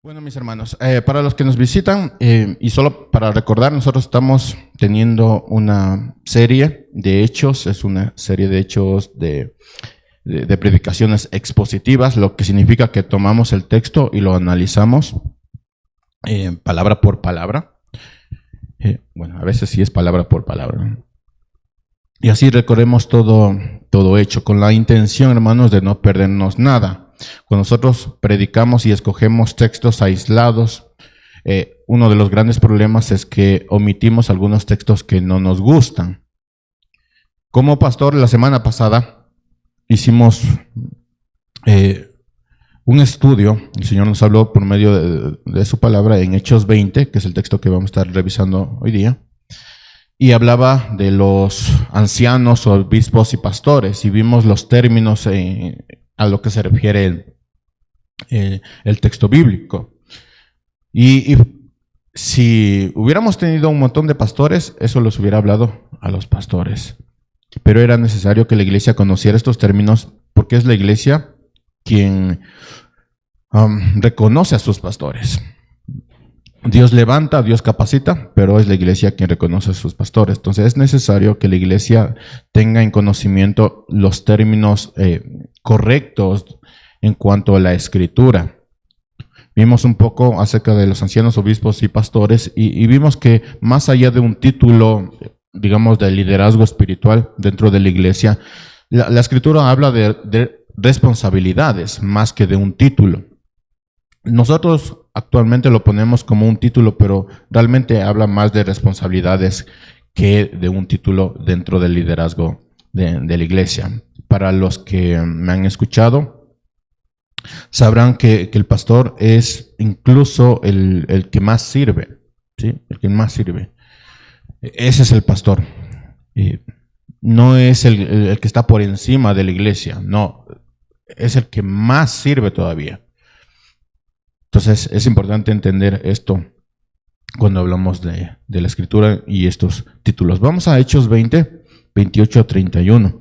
Bueno, mis hermanos, para los que nos visitan, y solo para recordar, nosotros estamos teniendo una serie de hechos, es una serie de hechos de predicaciones expositivas, lo que significa que tomamos el texto y lo analizamos palabra por palabra. Bueno, a veces sí es palabra por palabra. Y así recorremos todo hecho, con la intención, hermanos, de no perdernos nada. Cuando nosotros predicamos y escogemos textos aislados, uno de los grandes problemas es que omitimos algunos textos que no nos gustan. Como pastor, la semana pasada hicimos un estudio, el Señor nos habló por medio de su palabra en Hechos 20, que es el texto que vamos a estar revisando hoy día, y hablaba de los ancianos, obispos y pastores, y vimos los términos a lo que se refiere el texto bíblico. Y si hubiéramos tenido un montón de pastores, eso los hubiera hablado a los pastores. Pero era necesario que la iglesia conociera estos términos, porque es la iglesia quien reconoce a sus pastores. Dios levanta, Dios capacita, pero es la iglesia quien reconoce a sus pastores. Entonces es necesario que la iglesia tenga en conocimiento los términos correctos en cuanto a la escritura. Vimos un poco acerca de los ancianos, obispos y pastores y vimos que más allá de un título, digamos, de liderazgo espiritual dentro de la iglesia, la escritura habla de responsabilidades más que de un título. Nosotros actualmente lo ponemos como un título, pero realmente habla más de responsabilidades que de un título dentro del liderazgo de la iglesia. Para los que me han escuchado, sabrán que el pastor es incluso el que más sirve, ¿sí? El que más sirve. Ese es el pastor. No es el que está por encima de la iglesia, no, es el que más sirve todavía. Entonces es importante entender esto cuando hablamos de la escritura y estos títulos. Vamos a Hechos 20, 28 a 31.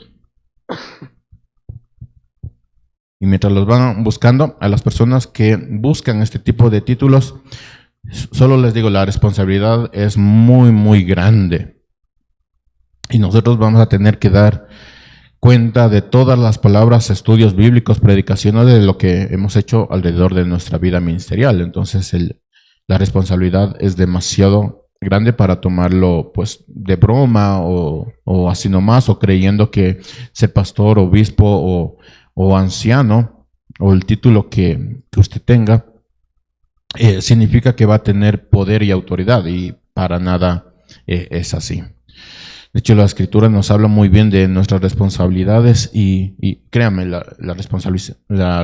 Y mientras los van buscando, a las personas que buscan este tipo de títulos, solo les digo, la responsabilidad es muy, muy grande. Y nosotros vamos a tener que dar cuenta de todas las palabras, estudios bíblicos, predicaciones de lo que hemos hecho alrededor de nuestra vida ministerial. Entonces la responsabilidad es demasiado grande para tomarlo pues de broma o así nomás, o creyendo que ser pastor, obispo o anciano, o el título que usted tenga, significa que va a tener poder y autoridad, y para nada es así. De hecho, la escritura nos habla muy bien de nuestras responsabilidades y créanme, la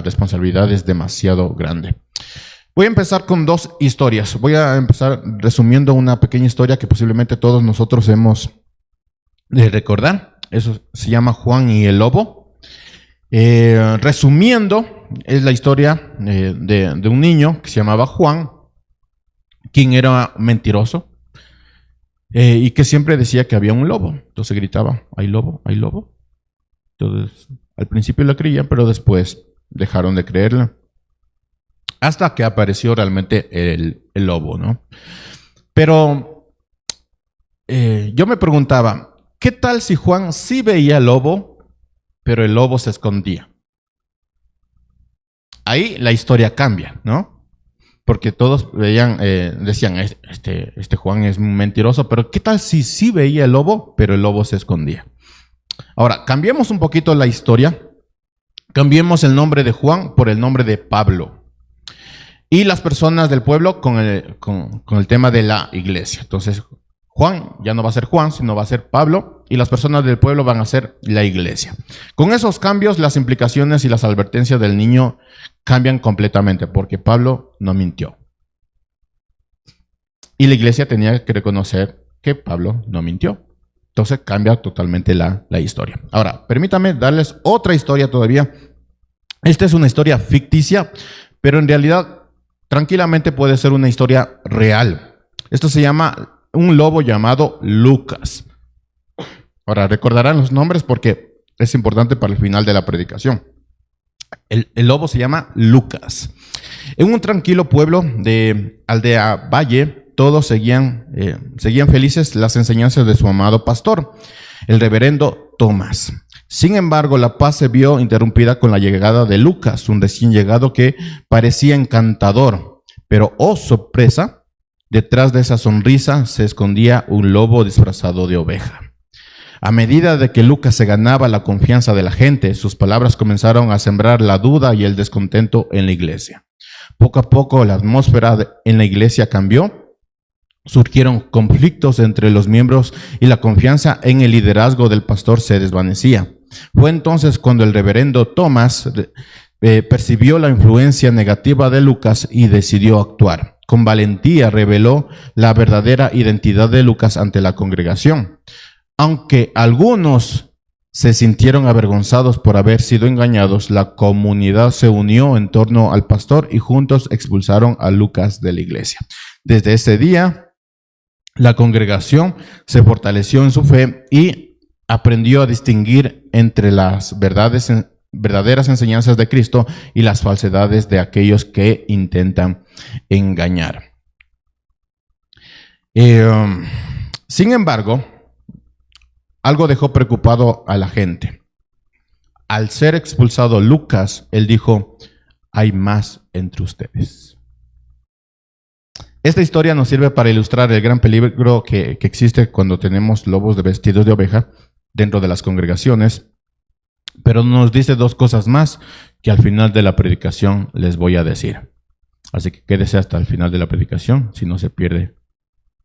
responsabilidad es demasiado grande. Voy a empezar con dos historias. Voy a empezar resumiendo una pequeña historia que posiblemente todos nosotros hemos de recordar. Eso se llama Juan y el lobo. Resumiendo, es la historia de un niño que se llamaba Juan, quien era mentiroso. Y que siempre decía que había un lobo. Entonces gritaba, hay lobo, hay lobo. Entonces, al principio la creían, pero después dejaron de creerla. Hasta que apareció realmente el lobo, ¿no? Pero yo me preguntaba, ¿qué tal si Juan sí veía el lobo, pero el lobo se escondía? Ahí la historia cambia, ¿no? Porque todos veían, decían, este Juan es mentiroso, pero ¿qué tal si sí veía el lobo, pero el lobo se escondía? Ahora, cambiemos un poquito la historia, cambiemos el nombre de Juan por el nombre de Pablo. Y las personas del pueblo con el tema de la iglesia. Entonces, Juan ya no va a ser Juan, sino va a ser Pablo, y las personas del pueblo van a ser la iglesia. Con esos cambios, las implicaciones y las advertencias del niño cambian completamente, porque Pablo no mintió. Y la iglesia tenía que reconocer que Pablo no mintió. Entonces cambia totalmente la historia. Ahora, permítame darles otra historia todavía. Esta es una historia ficticia, pero en realidad tranquilamente puede ser una historia real. Esto se llama un lobo llamado Lucas. Ahora, recordarán los nombres porque es importante para el final de la predicación. El lobo se llama Lucas. En un tranquilo pueblo de Aldea Valle, todos seguían felices las enseñanzas de su amado pastor, el reverendo Tomás. Sin embargo, la paz se vio interrumpida con la llegada de Lucas, un recién llegado que parecía encantador, pero ¡oh sorpresa! Detrás de esa sonrisa se escondía un lobo disfrazado de oveja. A medida de que Lucas se ganaba la confianza de la gente, sus palabras comenzaron a sembrar la duda y el descontento en la iglesia. Poco a poco la atmósfera en la iglesia cambió. Surgieron conflictos entre los miembros y la confianza en el liderazgo del pastor se desvanecía. Fue entonces cuando el reverendo Tomás percibió la influencia negativa de Lucas y decidió actuar. Con valentía reveló la verdadera identidad de Lucas ante la congregación. Aunque algunos se sintieron avergonzados por haber sido engañados, la comunidad se unió en torno al pastor y juntos expulsaron a Lucas de la iglesia. Desde ese día, la congregación se fortaleció en su fe y aprendió a distinguir entre las verdaderas enseñanzas de Cristo y las falsedades de aquellos que intentan engañar. Sin embargo, algo dejó preocupado a la gente. Al ser expulsado Lucas, él dijo: hay más entre ustedes. Esta historia nos sirve para ilustrar el gran peligro que existe cuando tenemos lobos vestidos de oveja dentro de las congregaciones, pero nos dice dos cosas más que al final de la predicación les voy a decir. Así que quédese hasta el final de la predicación, si no se pierde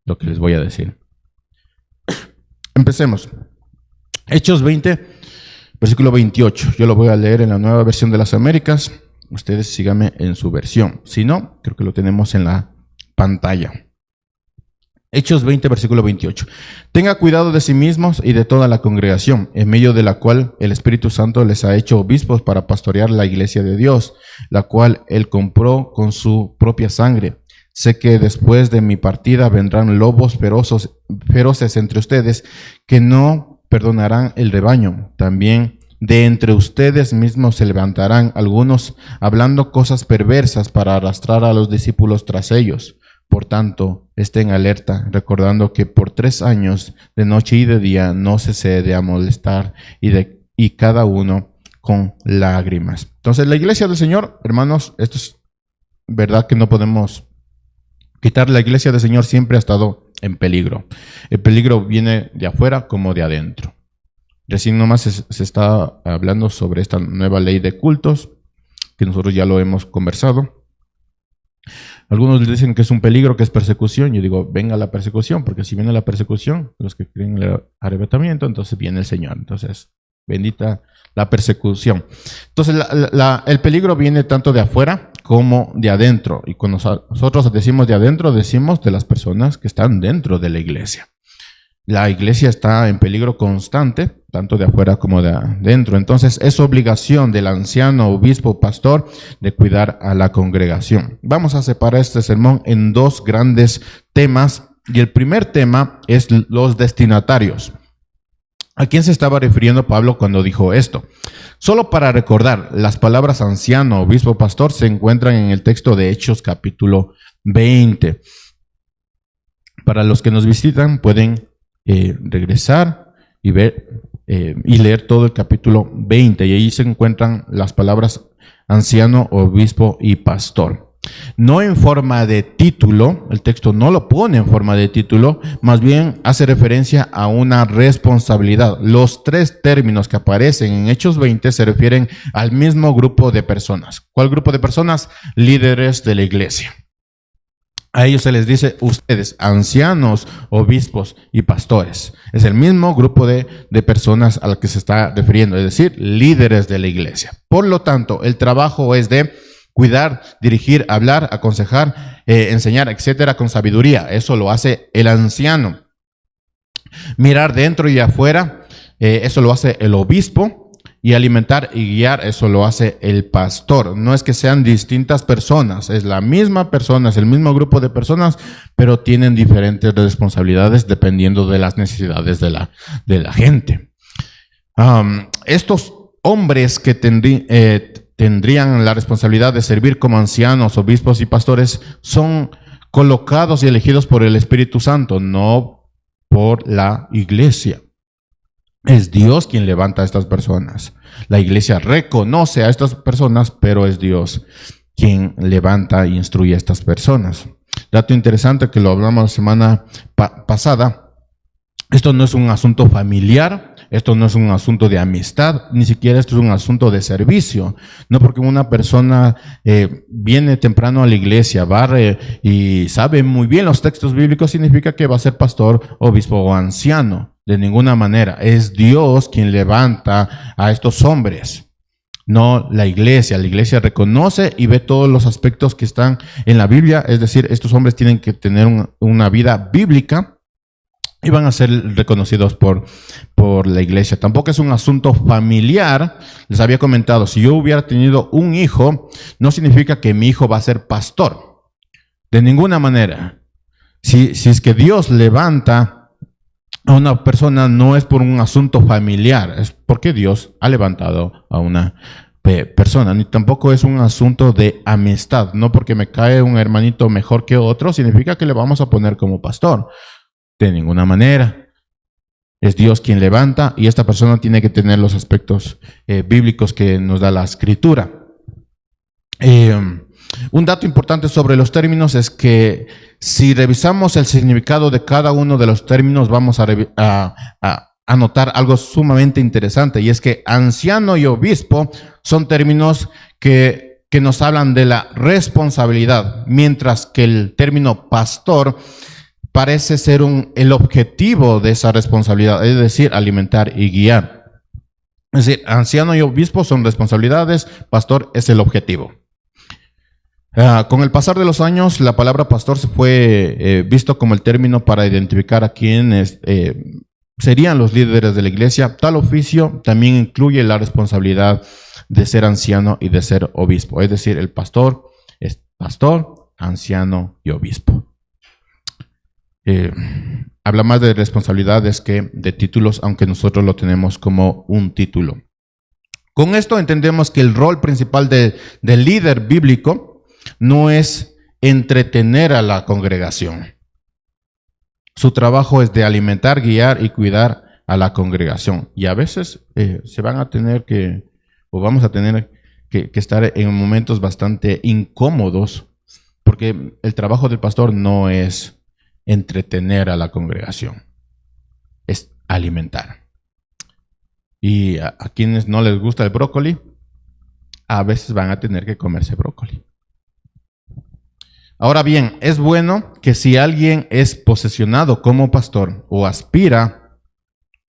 lo que les voy a decir. Empecemos. Hechos 20, versículo 28. Yo lo voy a leer en la Nueva Versión de las Américas. Ustedes síganme en su versión. Si no, creo que lo tenemos en la pantalla. Hechos 20, versículo 28. Tenga cuidado de sí mismos y de toda la congregación, en medio de la cual el Espíritu Santo les ha hecho obispos para pastorear la iglesia de Dios, la cual él compró con su propia sangre. Sé que después de mi partida vendrán lobos feroces entre ustedes que no perdonarán el rebaño. También de entre ustedes mismos se levantarán algunos hablando cosas perversas para arrastrar a los discípulos tras ellos. Por tanto, estén alerta, recordando que por 3 años, de noche y de día, no cesé de amonestar y cada uno con lágrimas. Entonces, la iglesia del Señor, hermanos, esto es verdad que no podemos quitar. La iglesia del Señor siempre ha estado en peligro. El peligro viene de afuera como de adentro. Recién nomás se está hablando sobre esta nueva ley de cultos, que nosotros ya lo hemos conversado. Algunos dicen que es un peligro, que es persecución. Yo digo, venga la persecución, porque si viene la persecución, los que creen en el arrebatamiento, entonces viene el Señor. Entonces, bendita la persecución. Entonces, el peligro viene tanto de afuera como de adentro. Y cuando nosotros decimos de adentro, decimos de las personas que están dentro de la iglesia. La iglesia está en peligro constante, tanto de afuera como de adentro. Entonces, es obligación del anciano, obispo, pastor, de cuidar a la congregación. Vamos a separar este sermón en 2 grandes temas. Y el primer tema es los destinatarios. ¿A quién se estaba refiriendo Pablo cuando dijo esto? Solo para recordar, las palabras anciano, obispo, pastor se encuentran en el texto de Hechos capítulo 20. Para los que nos visitan pueden regresar y ver y leer todo el capítulo 20, y ahí se encuentran las palabras anciano, obispo y pastor. No en forma de título, el texto no lo pone en forma de título, más bien hace referencia a una responsabilidad. Los 3 términos que aparecen en Hechos 20 se refieren al mismo grupo de personas. ¿Cuál grupo de personas? Líderes de la iglesia. A ellos se les dice ustedes, ancianos, obispos y pastores. Es el mismo grupo de personas al que se está refiriendo, es decir, líderes de la iglesia. Por lo tanto, el trabajo es de cuidar, dirigir, hablar, aconsejar, enseñar, etcétera, con sabiduría. Eso lo hace el anciano. Mirar dentro y afuera, eso lo hace el obispo. Y alimentar y guiar, eso lo hace el pastor. No es que sean distintas personas, es la misma persona, es el mismo grupo de personas, pero tienen diferentes responsabilidades dependiendo de las necesidades de la gente. Estos hombres que tendrían la responsabilidad de servir como ancianos, obispos y pastores, son colocados y elegidos por el Espíritu Santo, no por la iglesia. Es Dios quien levanta a estas personas. La iglesia reconoce a estas personas, pero es Dios quien levanta e instruye a estas personas. Dato interesante que lo hablamos la semana pasada. Esto no es un asunto familiar, esto no es un asunto de amistad, ni siquiera esto es un asunto de servicio. No porque una persona viene temprano a la iglesia, barre y sabe muy bien los textos bíblicos, significa que va a ser pastor, obispo o anciano. De ninguna manera. Es Dios quien levanta a estos hombres, no la iglesia. La iglesia reconoce y ve todos los aspectos que están en la Biblia. Es decir, estos hombres tienen que tener una vida bíblica y van a ser reconocidos por la iglesia. Tampoco es un asunto familiar. Les había comentado, si yo hubiera tenido un hijo, no significa que mi hijo va a ser pastor. De ninguna manera. Si es que Dios levanta a una persona, no es por un asunto familiar, es porque Dios ha levantado a una persona, ni tampoco es un asunto de amistad. No porque me cae un hermanito mejor que otro, significa que le vamos a poner como pastor. De ninguna manera. Es Dios quien levanta y esta persona tiene que tener los aspectos bíblicos que nos da la Escritura. Un dato importante sobre los términos es que si revisamos el significado de cada uno de los términos, vamos a notar algo sumamente interesante, y es que anciano y obispo son términos que nos hablan de la responsabilidad, mientras que el término pastor parece ser el objetivo de esa responsabilidad, es decir, alimentar y guiar. Es decir, anciano y obispo son responsabilidades, pastor es el objetivo. Con el pasar de los años, la palabra pastor se fue visto como el término para identificar a quienes serían los líderes de la iglesia. Tal oficio también incluye la responsabilidad de ser anciano y de ser obispo. Es decir, el pastor es pastor, anciano y obispo. Habla más de responsabilidades que de títulos, aunque nosotros lo tenemos como un título. Con esto entendemos que el rol principal del líder bíblico no es entretener a la congregación. Su trabajo es de alimentar, guiar y cuidar a la congregación. Y a veces vamos a tener que estar en momentos bastante incómodos, porque el trabajo del pastor no es entretener a la congregación, es alimentar. Y a quienes no les gusta el brócoli, a veces van a tener que comerse brócoli. Ahora bien, es bueno que si alguien es posesionado como pastor o aspira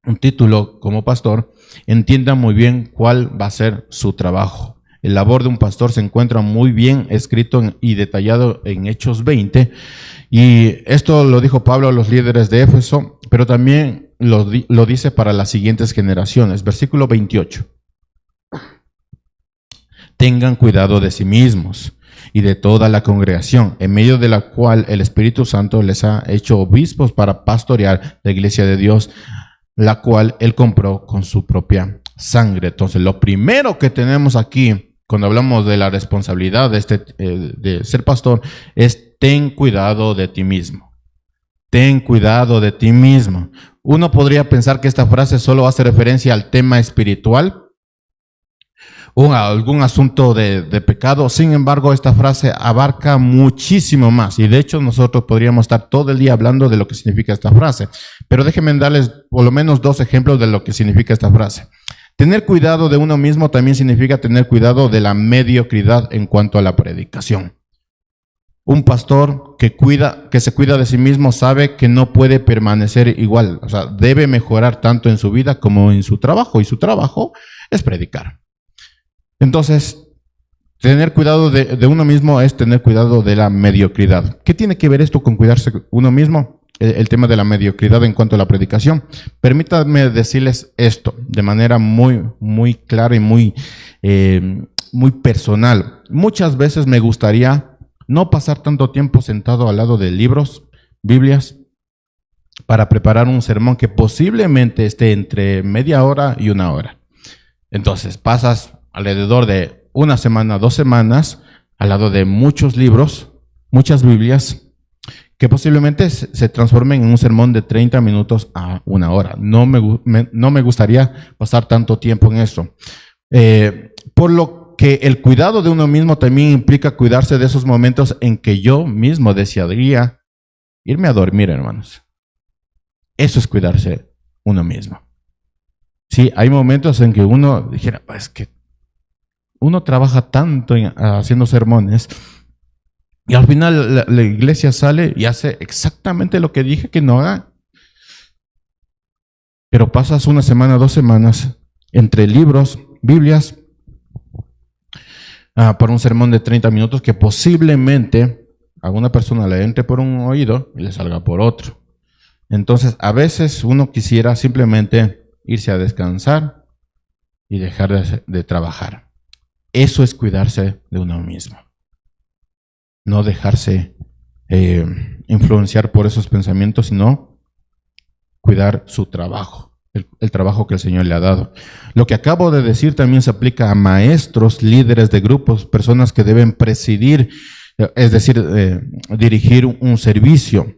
un título como pastor, entienda muy bien cuál va a ser su trabajo. El labor de un pastor se encuentra muy bien escrito y detallado en Hechos 20, y esto lo dijo Pablo a los líderes de Éfeso, pero también lo dice para las siguientes generaciones. Versículo 28. Tengan cuidado de sí mismos y de toda la congregación, en medio de la cual el Espíritu Santo les ha hecho obispos para pastorear la iglesia de Dios, la cual Él compró con su propia sangre. Entonces, lo primero que tenemos aquí, cuando hablamos de la responsabilidad de ser pastor, es ten cuidado de ti mismo. Ten cuidado de ti mismo. Uno podría pensar que esta frase solo hace referencia al tema espiritual, o a algún asunto de pecado. Sin embargo, esta frase abarca muchísimo más, y de hecho nosotros podríamos estar todo el día hablando de lo que significa esta frase, pero déjenme darles por lo menos 2 ejemplos de lo que significa esta frase. Tener cuidado de uno mismo también significa tener cuidado de la mediocridad en cuanto a la predicación. Un pastor que se cuida de sí mismo sabe que no puede permanecer igual, o sea, debe mejorar tanto en su vida como en su trabajo, y su trabajo es predicar. Entonces, tener cuidado de uno mismo es tener cuidado de la mediocridad. ¿Qué tiene que ver esto con cuidarse uno mismo? El tema de la mediocridad en cuanto a la predicación. Permítanme decirles esto de manera muy, muy clara y muy personal. Muchas veces me gustaría no pasar tanto tiempo sentado al lado de libros, Biblias, para preparar un sermón que posiblemente esté entre media hora y 1 hora. Entonces, pasas alrededor de una semana, 2 semanas, al lado de muchos libros, muchas Biblias, que posiblemente se transformen en un sermón de 30 minutos a 1 hora. No me gustaría pasar tanto tiempo en eso. Por lo que el cuidado de uno mismo también implica cuidarse de esos momentos en que yo mismo desearía irme a dormir, hermanos. Eso es cuidarse uno mismo. Sí, hay momentos en que uno dijera, es que uno trabaja tanto haciendo sermones y al final la iglesia sale y hace exactamente lo que dije que no haga. Pero pasas 1 semana, 2 semanas entre libros, Biblias, para un sermón de 30 minutos que posiblemente a una persona le entre por un oído y le salga por otro. Entonces, a veces uno quisiera simplemente irse a descansar y dejar de trabajar. Eso es cuidarse de uno mismo. No dejarse influenciar por esos pensamientos, sino cuidar su trabajo, el trabajo que el Señor le ha dado. Lo que acabo de decir también se aplica a maestros, líderes de grupos, personas que deben presidir, es decir, dirigir un servicio.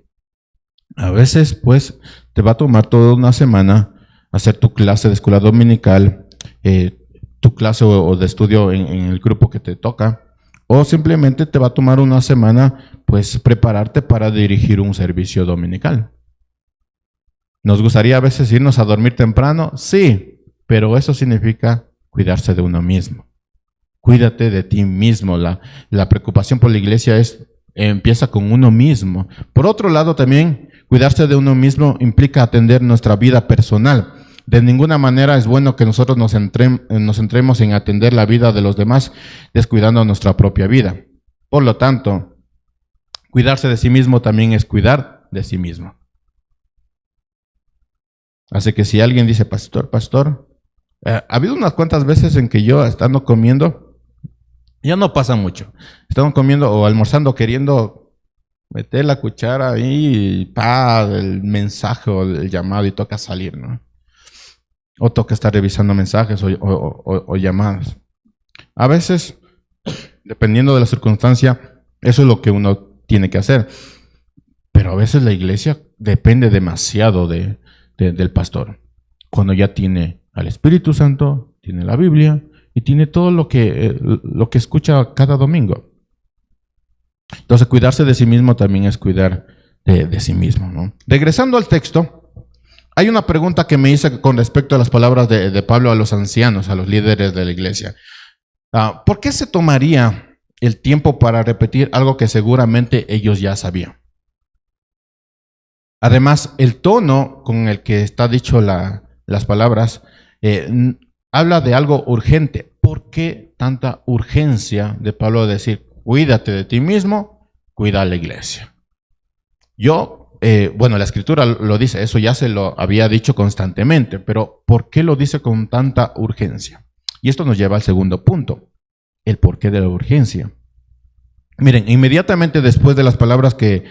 A veces, pues, te va a tomar toda una semana hacer tu clase de escuela dominical, tu clase o de estudio en el grupo que te toca, o simplemente te va a tomar una semana, pues, prepararte para dirigir un servicio dominical. ¿Nos gustaría a veces irnos a dormir temprano? Sí, pero eso significa cuidarse de uno mismo. Cuídate de ti mismo. La preocupación por la iglesia empieza con uno mismo. Por otro lado, también cuidarse de uno mismo implica atender nuestra vida personal. De ninguna manera es bueno que nosotros nos centremos en atender la vida de los demás, descuidando nuestra propia vida. Por lo tanto, cuidarse de sí mismo también es cuidar de sí mismo. Así que si alguien dice, pastor, ha habido unas cuantas veces en que yo estando comiendo, ya no pasa mucho, estamos comiendo o almorzando queriendo meter la cuchara ahí y el mensaje o el llamado y toca salir, ¿no? O toca estar revisando mensajes o llamadas. A veces, dependiendo de la circunstancia, eso es lo que uno tiene que hacer. Pero a veces la iglesia depende demasiado del pastor. Cuando ya tiene al Espíritu Santo, tiene la Biblia y tiene todo lo que escucha cada domingo. Entonces, cuidarse de sí mismo también es cuidar de sí mismo, ¿no? Regresando al texto, hay una pregunta que me hice con respecto a las palabras de Pablo a los ancianos, a los líderes de la iglesia. ¿Por qué se tomaría el tiempo para repetir algo que seguramente ellos ya sabían? Además, el tono con el que está dicho las palabras habla de algo urgente. ¿Por qué tanta urgencia de Pablo de decir, cuídate de ti mismo, cuida a la iglesia? La escritura lo dice, eso ya se lo había dicho constantemente, pero ¿por qué lo dice con tanta urgencia? Y esto nos lleva al segundo punto, el porqué de la urgencia. Miren, inmediatamente después de las palabras que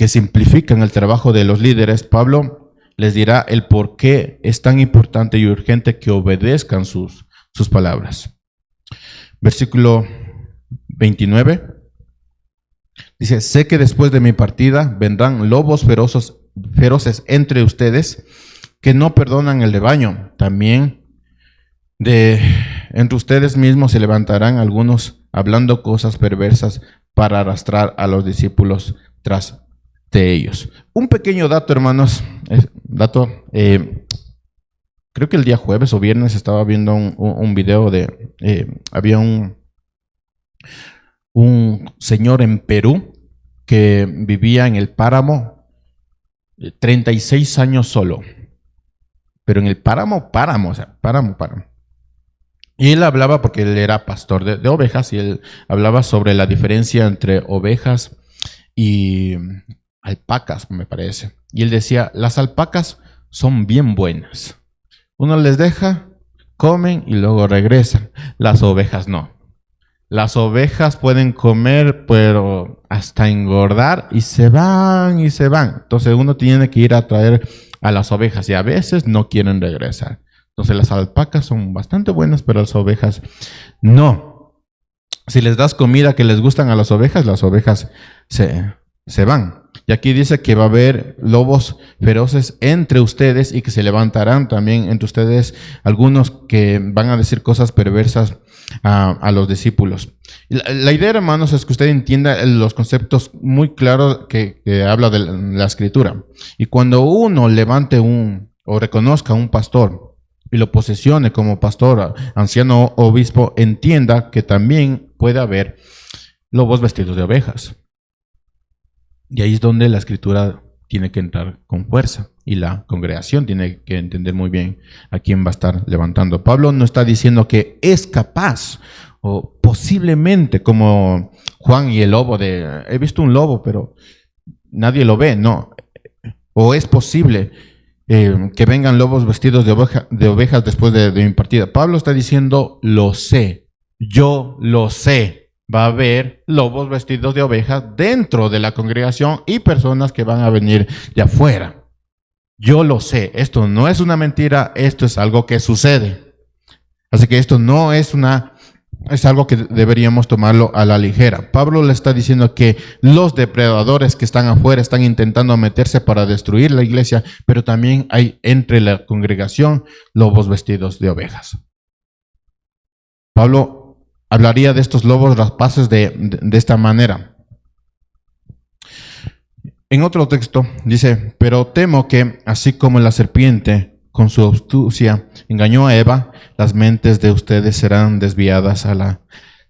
simplifican el trabajo de los líderes, Pablo les dirá el por qué es tan importante y urgente que obedezcan sus palabras. Versículo 29 dice, sé que después de mi partida vendrán lobos feroces entre ustedes que no perdonan el rebaño. También entre ustedes mismos se levantarán algunos hablando cosas perversas para arrastrar a los discípulos tras de ellos. Un pequeño dato, hermanos, creo que el día jueves o viernes estaba viendo un video había un señor en Perú que vivía en el páramo 36 años solo, pero en el páramo, o sea, páramo. Y él hablaba, porque él era pastor de ovejas, y él hablaba sobre la diferencia entre ovejas y alpacas, me parece. Y él decía, las alpacas son bien buenas. Uno les deja, comen y luego regresan. Las ovejas no. Las ovejas pueden comer, pero hasta engordar y se van. Entonces uno tiene que ir a traer a las ovejas y a veces no quieren regresar. Entonces las alpacas son bastante buenas, pero las ovejas no. Si les das comida que les gustan a las ovejas se van. Y aquí dice que va a haber lobos feroces entre ustedes y que se levantarán también entre ustedes algunos que van a decir cosas perversas a los discípulos. La idea, hermanos, es que usted entienda los conceptos muy claros que habla de la Escritura. Y cuando uno levante o reconozca a un pastor y lo posesione como pastor, anciano o obispo, entienda que también puede haber lobos vestidos de ovejas. Y ahí es donde la Escritura tiene que entrar con fuerza y la congregación tiene que entender muy bien a quién va a estar levantando. Pablo no está diciendo que es capaz o posiblemente como Juan y el lobo he visto un lobo pero nadie lo ve, no. O es posible que vengan lobos vestidos de ovejas después de mi partida. Pablo está diciendo, lo sé, yo lo sé. Va a haber lobos vestidos de ovejas dentro de la congregación y personas que van a venir de afuera. Yo lo sé, esto no es una mentira, esto es algo que sucede. Así que esto no es es algo que deberíamos tomarlo a la ligera. Pablo le está diciendo que los depredadores que están afuera están intentando meterse para destruir la iglesia, pero también hay entre la congregación lobos vestidos de ovejas. Pablo hablaría de estos lobos rapaces de esta manera. En otro texto dice, pero temo que, así como la serpiente con su astucia engañó a Eva, las mentes de ustedes serán desviadas a la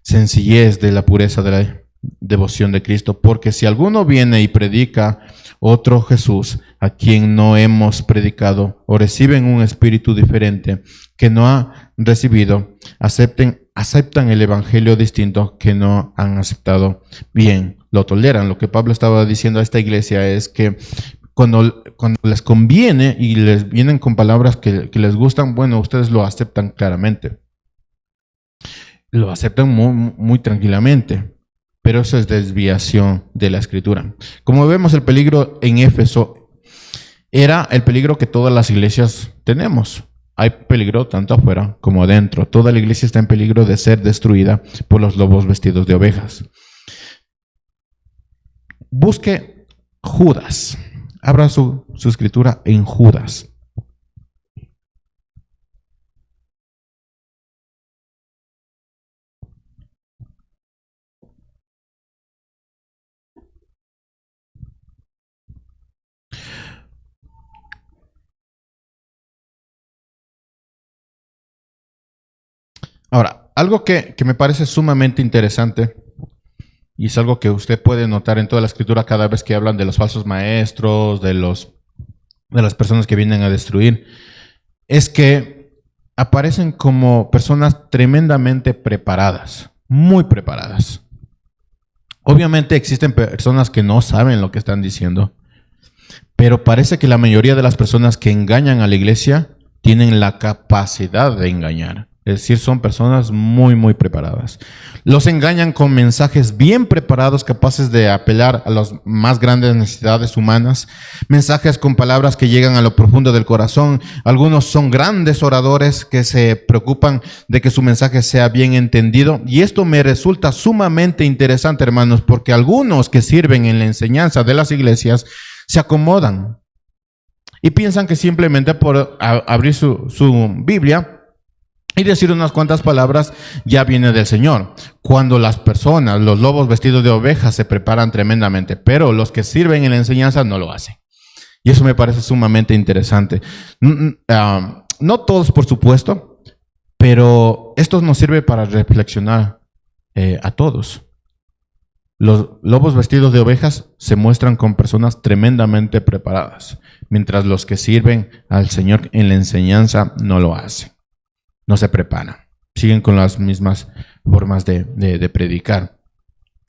sencillez de la pureza de la devoción de Cristo. Porque si alguno viene y predica otro Jesús a quien no hemos predicado, o reciben un espíritu diferente que no ha recibido, aceptan el evangelio distinto que no han aceptado, bien, lo toleran. Lo que Pablo estaba diciendo a esta iglesia es que cuando les conviene y les vienen con palabras que les gustan, bueno, ustedes lo aceptan claramente. Lo aceptan muy, muy tranquilamente. Pero eso es desviación de la Escritura. Como vemos, el peligro en Éfeso era el peligro que todas las iglesias tenemos. Hay peligro tanto afuera como adentro. Toda la iglesia está en peligro de ser destruida por los lobos vestidos de ovejas. Busque Judas. Abra su escritura en Judas. Ahora, algo que me parece sumamente interesante, y es algo que usted puede notar en toda la Escritura cada vez que hablan de los falsos maestros, de las personas que vienen a destruir, es que aparecen como personas tremendamente preparadas, muy preparadas. Obviamente existen personas que no saben lo que están diciendo, pero parece que la mayoría de las personas que engañan a la iglesia tienen la capacidad de engañar. Es decir, son personas muy, muy preparadas. Los engañan con mensajes bien preparados, capaces de apelar a las más grandes necesidades humanas. Mensajes con palabras que llegan a lo profundo del corazón. Algunos son grandes oradores que se preocupan de que su mensaje sea bien entendido. Y esto me resulta sumamente interesante, hermanos, porque algunos que sirven en la enseñanza de las iglesias se acomodan y piensan que simplemente por abrir su Biblia y decir unas cuantas palabras ya viene del Señor. Cuando las personas, los lobos vestidos de ovejas, se preparan tremendamente, pero los que sirven en la enseñanza no lo hacen. Y eso me parece sumamente interesante. No todos, por supuesto, pero esto nos sirve para reflexionar a todos. Los lobos vestidos de ovejas se muestran con personas tremendamente preparadas, mientras los que sirven al Señor en la enseñanza no lo hacen. No se preparan, siguen con las mismas formas de predicar.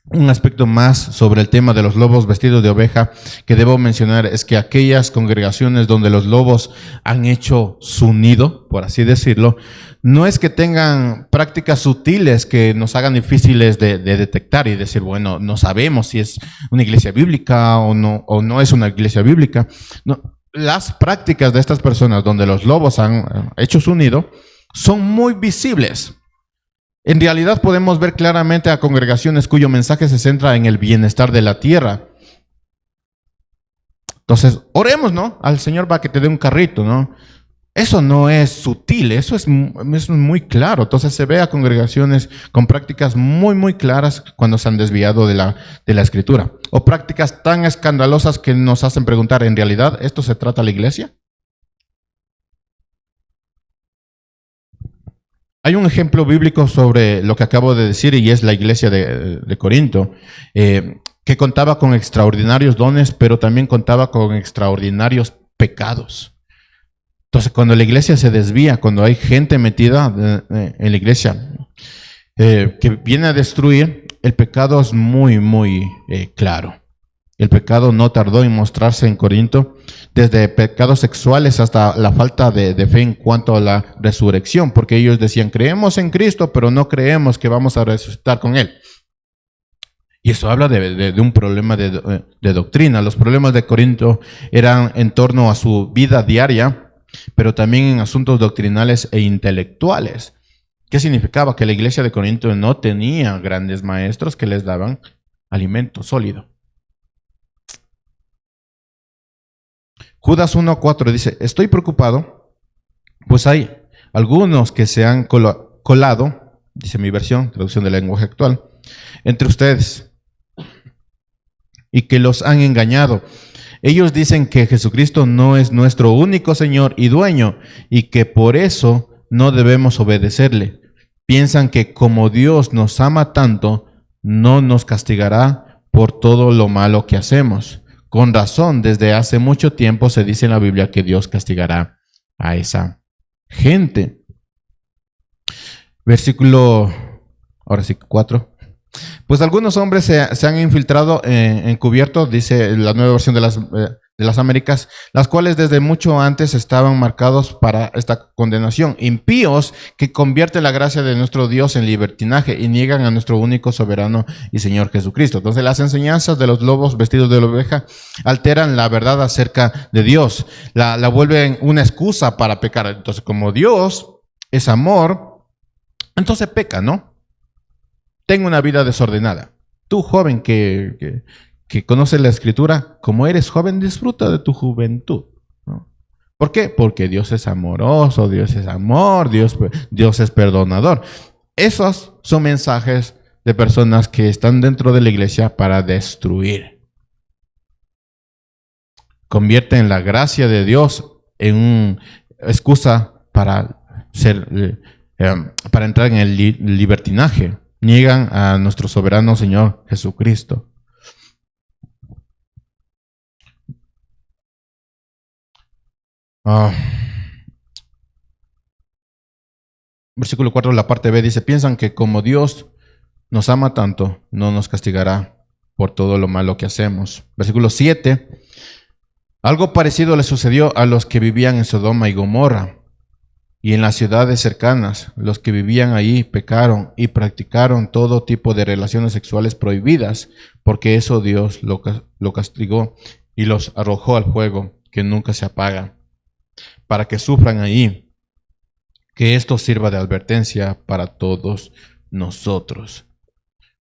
Un aspecto más sobre el tema de los lobos vestidos de oveja que debo mencionar es que aquellas congregaciones donde los lobos han hecho su nido, por así decirlo, no es que tengan prácticas sutiles que nos hagan difíciles de detectar y decir, bueno, no sabemos si es una iglesia bíblica o no es una iglesia bíblica. No, las prácticas de estas personas donde los lobos han hecho su nido son muy visibles. En realidad podemos ver claramente a congregaciones cuyo mensaje se centra en el bienestar de la tierra. Entonces, oremos, ¿no? Al Señor para que te dé un carrito, ¿no? Eso no es sutil, eso es muy claro. Entonces se ve a congregaciones con prácticas muy claras cuando se han desviado de la Escritura. O prácticas tan escandalosas que nos hacen preguntar, ¿en realidad esto se trata a la iglesia? Hay un ejemplo bíblico sobre lo que acabo de decir y es la iglesia de Corinto, que contaba con extraordinarios dones, pero también contaba con extraordinarios pecados. Entonces, cuando la iglesia se desvía, cuando hay gente metida en la iglesia que viene a destruir, el pecado es muy claro. El pecado no tardó en mostrarse en Corinto, desde pecados sexuales hasta la falta de fe en cuanto a la resurrección, porque ellos decían, creemos en Cristo, pero no creemos que vamos a resucitar con Él. Y eso habla de un problema de doctrina. Los problemas de Corinto eran en torno a su vida diaria, pero también en asuntos doctrinales e intelectuales. ¿Qué significaba? Que la iglesia de Corinto no tenía grandes maestros que les daban alimento sólido. Judas 1:4 dice, estoy preocupado, pues hay algunos que se han colado, dice mi versión, traducción del lenguaje actual, entre ustedes, y que los han engañado. Ellos dicen que Jesucristo no es nuestro único Señor y dueño y que por eso no debemos obedecerle. Piensan que como Dios nos ama tanto, no nos castigará por todo lo malo que hacemos. Con razón, desde hace mucho tiempo se dice en la Biblia que Dios castigará a esa gente. Versículo, ahora sí, 4. Pues algunos hombres se han infiltrado encubierto, dice la nueva versión de las Américas, las cuales desde mucho antes estaban marcados para esta condenación. Impíos que convierten la gracia de nuestro Dios en libertinaje y niegan a nuestro único soberano y Señor Jesucristo. Entonces las enseñanzas de los lobos vestidos de oveja alteran la verdad acerca de Dios, la vuelven una excusa para pecar. Entonces como Dios es amor, entonces peca, ¿no? Tengo una vida desordenada. Tú, joven que conoces la Escritura, como eres joven, disfruta de tu juventud, ¿no? ¿Por qué? Porque Dios es amoroso, Dios es amor, Dios es perdonador. Esos son mensajes de personas que están dentro de la iglesia para destruir. Convierten la gracia de Dios en una excusa para entrar en el libertinaje. Niegan a nuestro soberano Señor Jesucristo. Versículo 4, la parte B dice, piensan que como Dios nos ama tanto, no nos castigará por todo lo malo que hacemos. Versículo 7, algo parecido le sucedió a los que vivían en Sodoma y Gomorra. Y en las ciudades cercanas, los que vivían allí pecaron y practicaron todo tipo de relaciones sexuales prohibidas, porque eso Dios lo castigó y los arrojó al fuego que nunca se apaga, para que sufran allí, que esto sirva de advertencia para todos nosotros.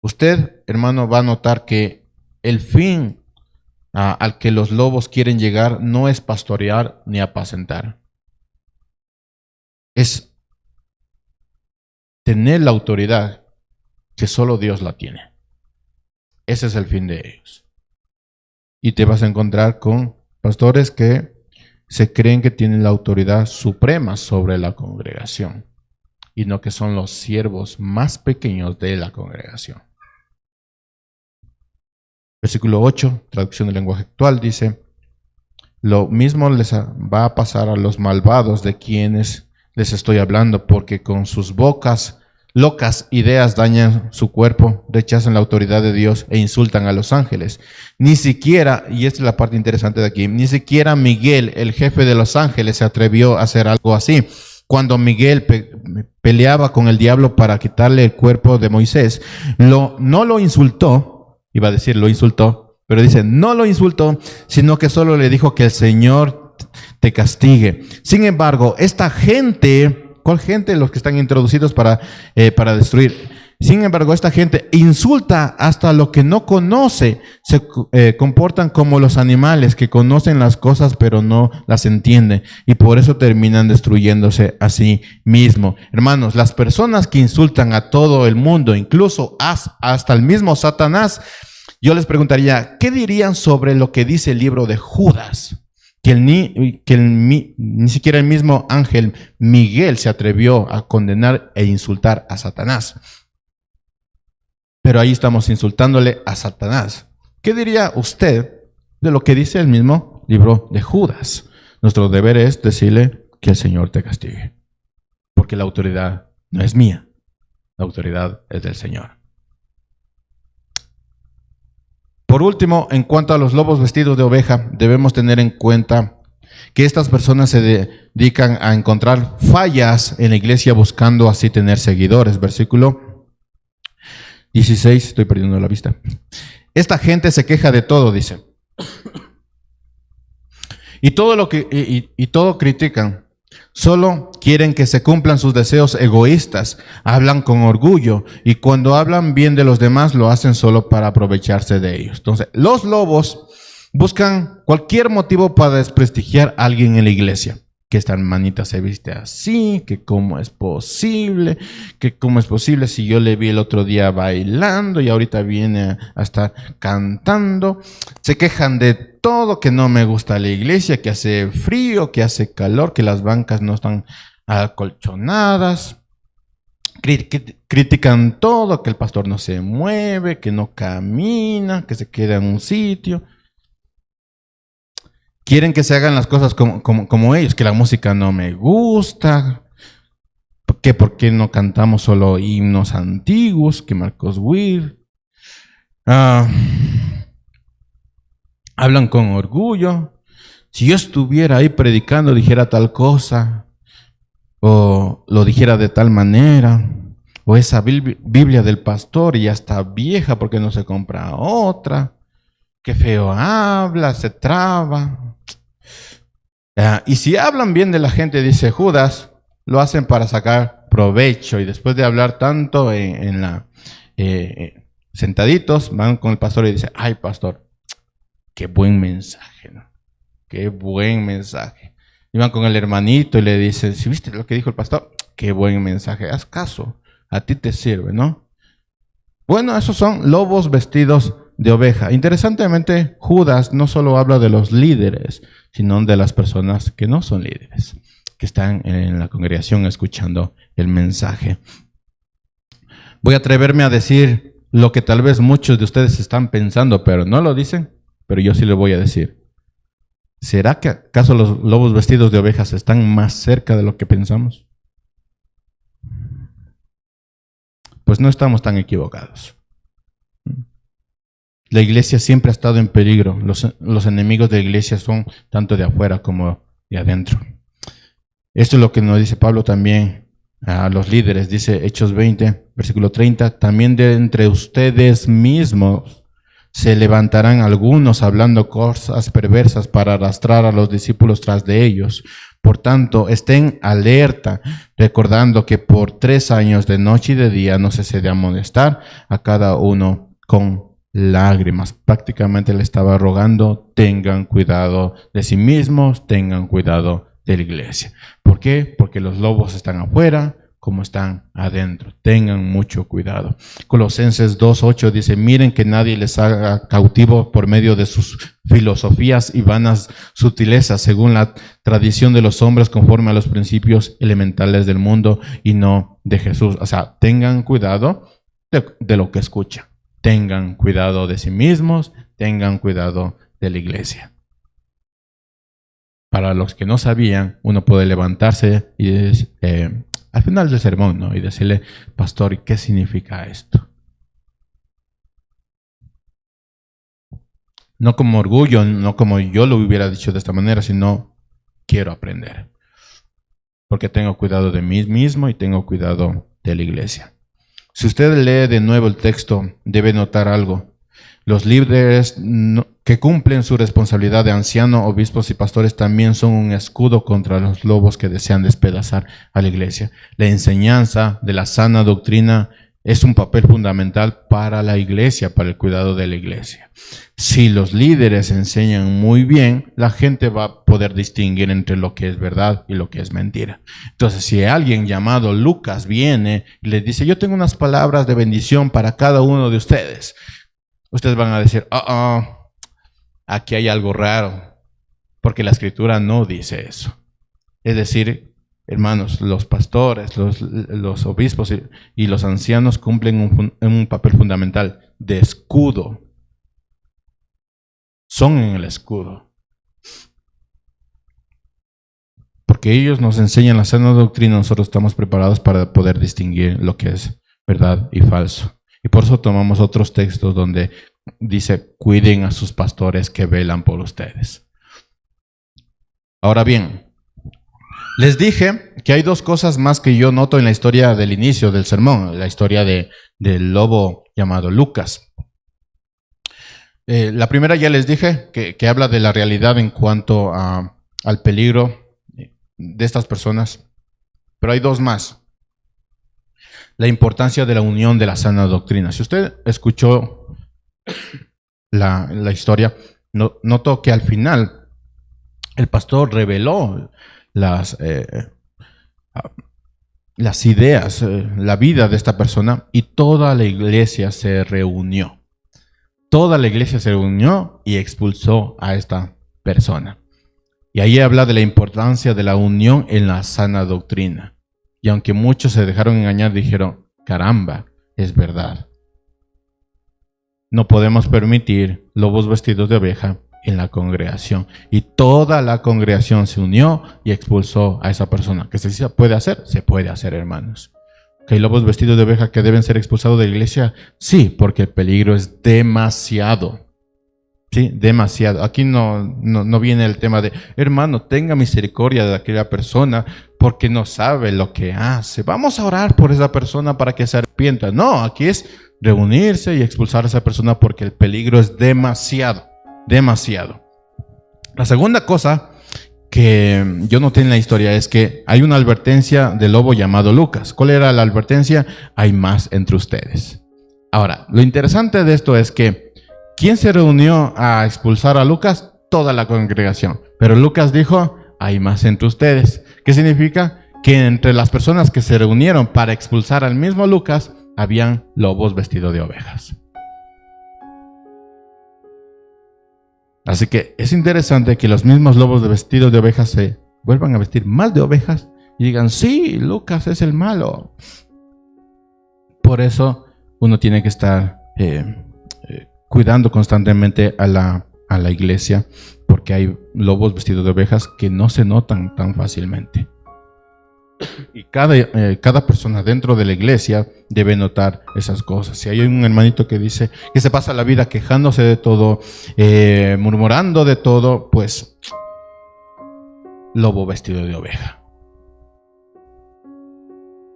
Usted, hermano, va a notar que el fin al que los lobos quieren llegar no es pastorear ni apacentar. Es tener la autoridad que solo Dios la tiene. Ese es el fin de ellos. Y te vas a encontrar con pastores que se creen que tienen la autoridad suprema sobre la congregación y no que son los siervos más pequeños de la congregación. Versículo 8, traducción del lenguaje actual, dice, lo mismo les va a pasar a los malvados de quienes les estoy hablando, porque con sus locas ideas dañan su cuerpo, rechazan la autoridad de Dios e insultan a los ángeles. Ni siquiera, y esta es la parte interesante de aquí, ni siquiera Miguel, el jefe de los ángeles, se atrevió a hacer algo así. Cuando Miguel peleaba con el diablo para quitarle el cuerpo de Moisés, no lo insultó, iba a decir lo insultó, pero dice, no lo insultó, sino que solo le dijo que el Señor te castigue. Sin embargo, esta gente, ¿cuál gente? Los que están introducidos para destruir. Sin embargo, esta gente insulta hasta lo que no conoce. Se comportan como los animales que conocen las cosas pero no las entienden. Y por eso terminan destruyéndose a sí mismo. Hermanos, las personas que insultan a todo el mundo, incluso hasta el mismo Satanás, yo les preguntaría, ¿qué dirían sobre lo que dice el libro de Judas? Ni siquiera el mismo ángel Miguel se atrevió a condenar e insultar a Satanás. Pero ahí estamos insultándole a Satanás. ¿Qué diría usted de lo que dice el mismo libro de Judas? Nuestro deber es decirle que el Señor te castigue. Porque la autoridad no es mía. La autoridad es del Señor. Por último, en cuanto a los lobos vestidos de oveja, debemos tener en cuenta que estas personas se dedican a encontrar fallas en la iglesia buscando así tener seguidores. Versículo 16, estoy perdiendo la vista. Esta gente se queja de todo, dice. Y todo critican. Solo quieren que se cumplan sus deseos egoístas. Hablan con orgullo. Y cuando hablan bien de los demás, lo hacen solo para aprovecharse de ellos. Entonces, los lobos buscan cualquier motivo para desprestigiar a alguien en la iglesia. Que esta hermanita se viste así, que cómo es posible si yo le vi el otro día bailando y ahorita viene a estar cantando. Se quejan de todo, que no me gusta la iglesia, que hace frío, que hace calor, que las bancas no están acolchonadas. Critican todo, que el pastor no se mueve, que no camina, que se queda en un sitio. Quieren que se hagan las cosas como ellos, que la música no me gusta, que por qué no cantamos solo himnos antiguos, que Marcos Witt. Hablan con orgullo. Si yo estuviera ahí predicando, dijera tal cosa, o lo dijera de tal manera, o esa Biblia del pastor ya está vieja porque no se compra otra. Qué feo habla, se traba. Y si hablan bien de la gente, dice Judas, lo hacen para sacar provecho. Y después de hablar tanto sentaditos, van con el pastor y dicen, ay pastor, qué buen mensaje, ¿no? Qué buen mensaje. Y van con el hermanito y le dicen, ¿sí viste lo que dijo el pastor? Qué buen mensaje, haz caso, a ti te sirve, ¿no? Bueno, esos son lobos vestidos de oveja. Interesantemente, Judas no solo habla de los líderes, sino de las personas que no son líderes, que están en la congregación escuchando el mensaje. Voy a atreverme a decir lo que tal vez muchos de ustedes están pensando, pero no lo dicen, pero yo sí lo voy a decir. ¿Será que acaso los lobos vestidos de ovejas están más cerca de lo que pensamos? Pues no estamos tan equivocados. La iglesia siempre ha estado en peligro. Los enemigos de la iglesia son tanto de afuera como de adentro. Esto es lo que nos dice Pablo también a los líderes. Dice Hechos 20, versículo 30. También de entre ustedes mismos se levantarán algunos hablando cosas perversas para arrastrar a los discípulos tras de ellos. Por tanto, estén alerta, recordando que por 3 años de noche y de día no cesé de amonestar a cada uno con lágrimas. Prácticamente le estaba rogando, tengan cuidado de sí mismos, tengan cuidado de la iglesia. ¿Por qué? Porque los lobos están afuera como están adentro. Tengan mucho cuidado. Colosenses 2:8 dice, miren que nadie les haga cautivo por medio de sus filosofías y vanas sutilezas, según la tradición de los hombres, conforme a los principios elementales del mundo y no de Jesús. O sea, tengan cuidado de lo que escuchan. Tengan cuidado de sí mismos, tengan cuidado de la iglesia. Para los que no sabían, uno puede levantarse y al final del sermón, ¿no? Y decirle, pastor, ¿qué significa esto? No como orgullo, no como yo lo hubiera dicho de esta manera, sino quiero aprender. Porque tengo cuidado de mí mismo y tengo cuidado de la iglesia. Si usted lee de nuevo el texto, debe notar algo. Los líderes que cumplen su responsabilidad de ancianos, obispos y pastores también son un escudo contra los lobos que desean despedazar a la iglesia. La enseñanza de la sana doctrina es un papel fundamental para la iglesia, para el cuidado de la iglesia. Si los líderes enseñan muy bien, la gente va a poder distinguir entre lo que es verdad y lo que es mentira. Entonces, si alguien llamado Lucas viene y les dice, yo tengo unas palabras de bendición para cada uno de ustedes, ustedes van a decir, aquí hay algo raro, porque la escritura no dice eso. Es decir, hermanos, los pastores, los obispos y los ancianos cumplen un papel fundamental de escudo. Son en el escudo. Porque ellos nos enseñan la sana doctrina, nosotros estamos preparados para poder distinguir lo que es verdad y falso. Y por eso tomamos otros textos donde dice, cuiden a sus pastores que velan por ustedes. Ahora bien, les dije que hay dos cosas más que yo noto en la historia del inicio del sermón, la historia del lobo llamado Lucas. La primera ya les dije que habla de la realidad en cuanto al peligro de estas personas, pero hay dos más. La importancia de la unión de la sana doctrina. Si usted escuchó la historia, notó que al final el pastor reveló las ideas, la vida de esta persona, y toda la iglesia se reunió. Toda la iglesia se reunió y expulsó a esta persona. Y ahí habla de la importancia de la unión en la sana doctrina. Y aunque muchos se dejaron engañar, dijeron, caramba, es verdad. No podemos permitir lobos vestidos de oveja en la congregación. Y toda la congregación se unió y expulsó a esa persona. ¿Qué se puede hacer? Se puede hacer, hermanos. ¿Que hay lobos vestidos de oveja que deben ser expulsados de la iglesia? Sí, porque el peligro es demasiado. Sí, demasiado. Aquí no viene el tema de, hermano, tenga misericordia de aquella persona porque no sabe lo que hace. Vamos a orar por esa persona para que se arrepienta. No, aquí es reunirse y expulsar a esa persona porque el peligro es demasiado, demasiado. La segunda cosa que yo noté en la historia es que hay una advertencia del lobo llamado Lucas. ¿Cuál era la advertencia? Hay más entre ustedes. Ahora, lo interesante de esto es que ¿quién se reunió a expulsar a Lucas? Toda la congregación. Pero Lucas dijo, hay más entre ustedes. ¿Qué significa? Que entre las personas que se reunieron para expulsar al mismo Lucas, habían lobos vestidos de ovejas. Así que es interesante que los mismos lobos vestidos de ovejas se vuelvan a vestir más de ovejas y digan, sí, Lucas es el malo. Por eso uno tiene que estar cuidando constantemente a la iglesia, porque hay lobos vestidos de ovejas que no se notan tan fácilmente. Y cada persona dentro de la iglesia debe notar esas cosas. Si hay un hermanito que dice que se pasa la vida quejándose de todo, murmurando de todo, pues lobo vestido de oveja.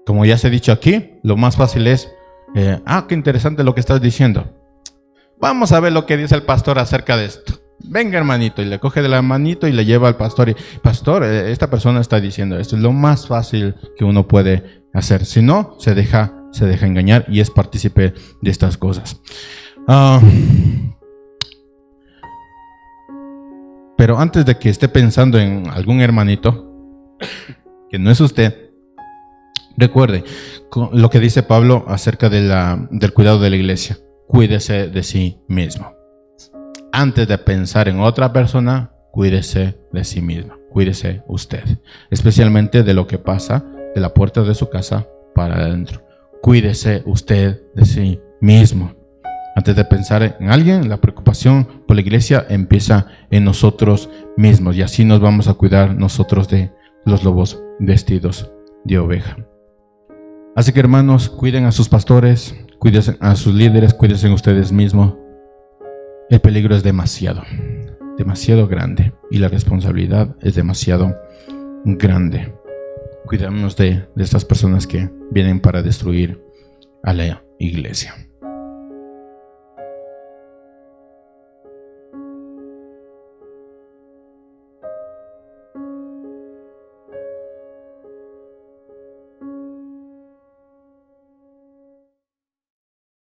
Como ya se ha dicho aquí, lo más fácil es, qué interesante lo que estás diciendo. Vamos a ver lo que dice el pastor acerca de esto. Venga, hermanito, y le coge de la manito y le lleva al pastor. Y, pastor, esta persona está diciendo esto. Es lo más fácil que uno puede hacer. Si no, se deja engañar y es partícipe de estas cosas. Pero antes de que esté pensando en algún hermanito que no es usted, recuerde lo que dice Pablo acerca del cuidado de la iglesia. Cuídese de sí mismo. Antes de pensar en otra persona, cuídese de sí mismo. Cuídese usted. Especialmente de lo que pasa de la puerta de su casa para adentro. Cuídese usted de sí mismo. Antes de pensar en alguien, la preocupación por la iglesia empieza en nosotros mismos. Y así nos vamos a cuidar nosotros de los lobos vestidos de oveja. Así que, hermanos, cuiden a sus pastores, cuiden a sus líderes, cuídense ustedes mismos. El peligro es demasiado grande y la responsabilidad es demasiado grande. Cuidémonos de estas personas que vienen para destruir a la iglesia.